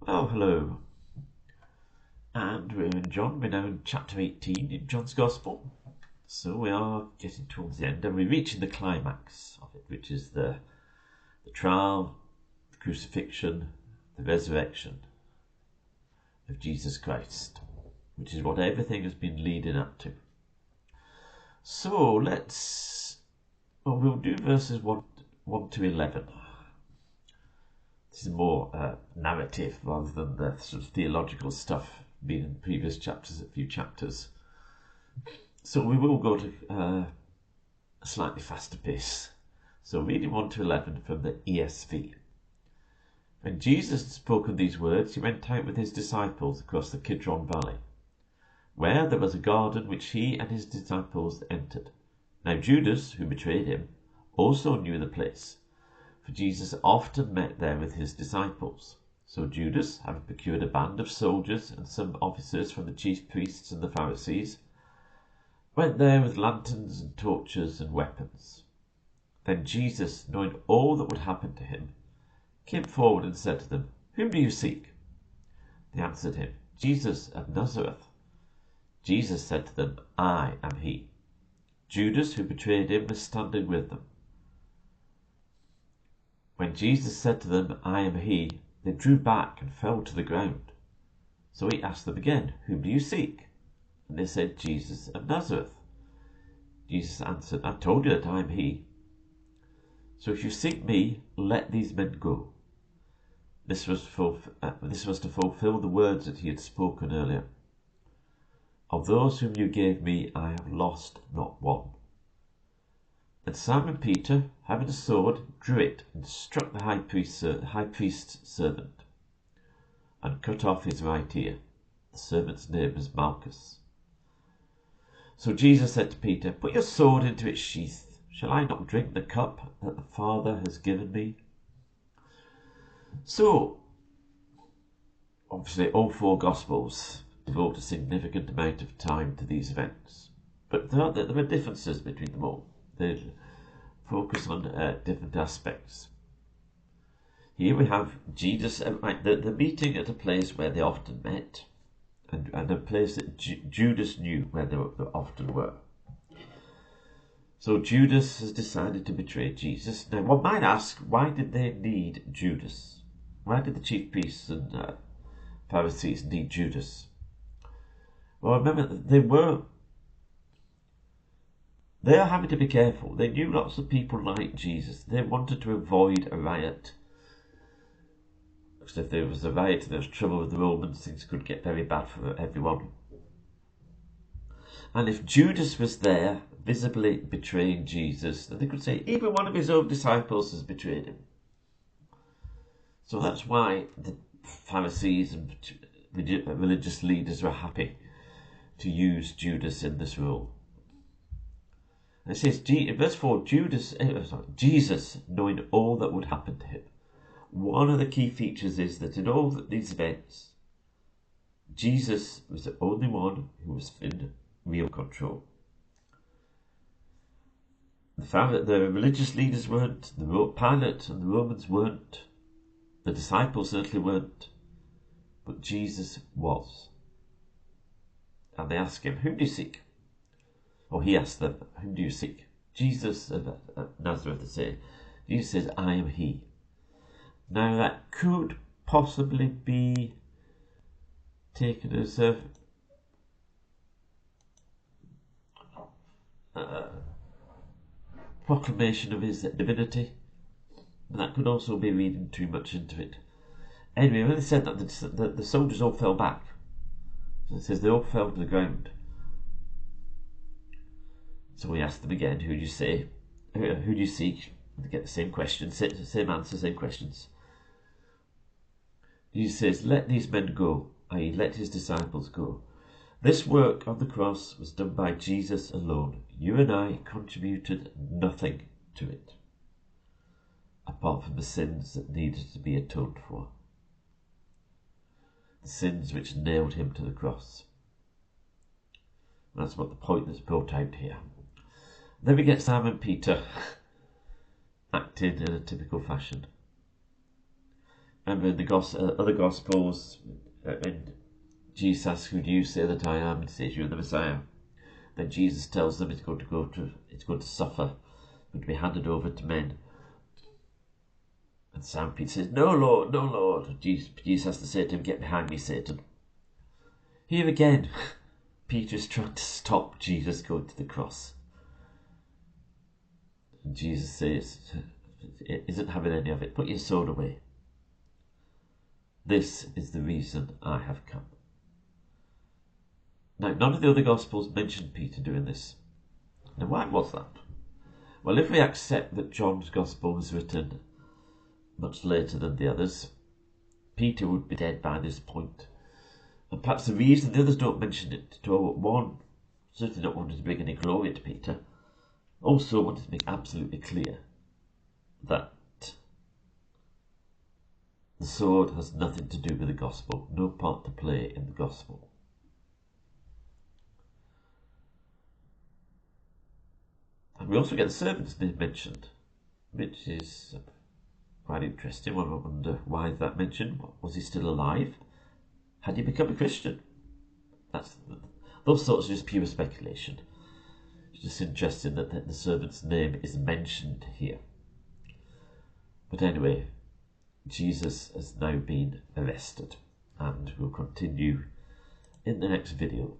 Well, hello, and we're now in chapter 18 in John's Gospel. So we are getting towards the end, and we're reaching the climax of it, which is the trial, the crucifixion, the resurrection of Jesus Christ, which is what everything has been leading up to. So we'll do verses 1 to 11. This is more narrative rather than the sort of theological stuff being in the previous chapters, a few chapters. So we will go to a slightly faster pace. So reading 1 to 11 from the ESV. When Jesus had spoken these words, he went out with his disciples across the Kidron Valley, where there was a garden which he and his disciples entered. Now Judas, who betrayed him, also knew the place, for Jesus often met there with his disciples. So Judas, having procured a band of soldiers and some officers from the chief priests and the Pharisees, went there with lanterns and torches and weapons. Then Jesus, knowing all that would happen to him, came forward and said to them, "Whom do you seek?" They answered him, "Jesus of Nazareth." Jesus said to them, "I am he." Judas, who betrayed him, was standing with them. When Jesus said to them, "I am he," they drew back and fell to the ground. So he asked them again, "Whom do you seek?" And they said, "Jesus of Nazareth." Jesus answered, "I told you that I am he. So if you seek me, let these men go." This was to fulfill the words that he had spoken earlier. "Of those whom you gave me, I have lost not one." And Simon Peter, having a sword, drew it and struck the high priest's servant, and cut off his right ear. The servant's name was Malchus. So Jesus said to Peter, "Put your sword into its sheath. Shall I not drink the cup that the Father has given me?" So, obviously, all four Gospels devote a significant amount of time to these events, but there are differences between them all. They focus on different aspects. Here we have Jesus, the meeting at a place where they often met, and a place that Judas knew where they often were. So Judas has decided to betray Jesus. Now one might ask, why did they need Judas? Why did the chief priests and Pharisees need Judas? Well, remember, they are having to be careful. They knew lots of people like Jesus. They wanted to avoid a riot. Because if there was a riot and there was trouble with the Romans, things could get very bad for everyone. And if Judas was there, visibly betraying Jesus, then they could say, even one of his own disciples has betrayed him. So that's why the Pharisees and religious leaders were happy to use Judas in this role. And it says, in verse 4, Jesus, knowing all that would happen to him. One of the key features is that in all these events, Jesus was the only one who was in real control. The religious leaders weren't, Pilate and the Romans weren't, the disciples certainly weren't, but Jesus was. And they ask him, "Whom do you seek?" Or he asked them, "Whom do you seek?" Jesus of Nazareth, they say. Jesus says, "I am he." Now that could possibly be taken as a proclamation of his divinity, but that could also be reading too much into it. Anyway, when they said that, the soldiers all fell back. So it says they all fell to the ground. So we asked them again, "Who do you say? Who do you seek?" They get the same question, same answer, same questions. Jesus says, "Let these men go," i.e. let his disciples go. This work on the cross was done by Jesus alone. You and I contributed nothing to it, apart from the sins that needed to be atoned for. The sins which nailed him to the cross. That's what the point that's brought out here. Then we get Simon Peter acting in a typical fashion. Remember in the other Gospels, when Jesus asks, "Who do you say that I am?" and he says, "You're the Messiah." Then Jesus tells them it's going to suffer, going to be handed over to men. And Simon Peter says, "No, Lord, no, Lord." Jesus has to say to him, "Get behind me, Satan." Here again, Peter is trying to stop Jesus going to the cross. And Jesus says, "It isn't having any of it. Put your sword away. This is the reason I have come." Now, none of the other Gospels mention Peter doing this. Now, why was that? Well, if we accept that John's Gospel was written much later than the others, Peter would be dead by this point. And perhaps the reason the others don't mention it, one, certainly not wanting to bring any glory to Peter, also wanted to make absolutely clear that the sword has nothing to do with the gospel, no part to play in the gospel. And we also get the servant's name mentioned, which is quite interesting. One would wonder, why is that mentioned? Was he still alive? Had he become a Christian? Those thoughts are just pure speculation. It's just interesting that the servant's name is mentioned here. But anyway, Jesus has now been arrested, and we'll continue in the next video.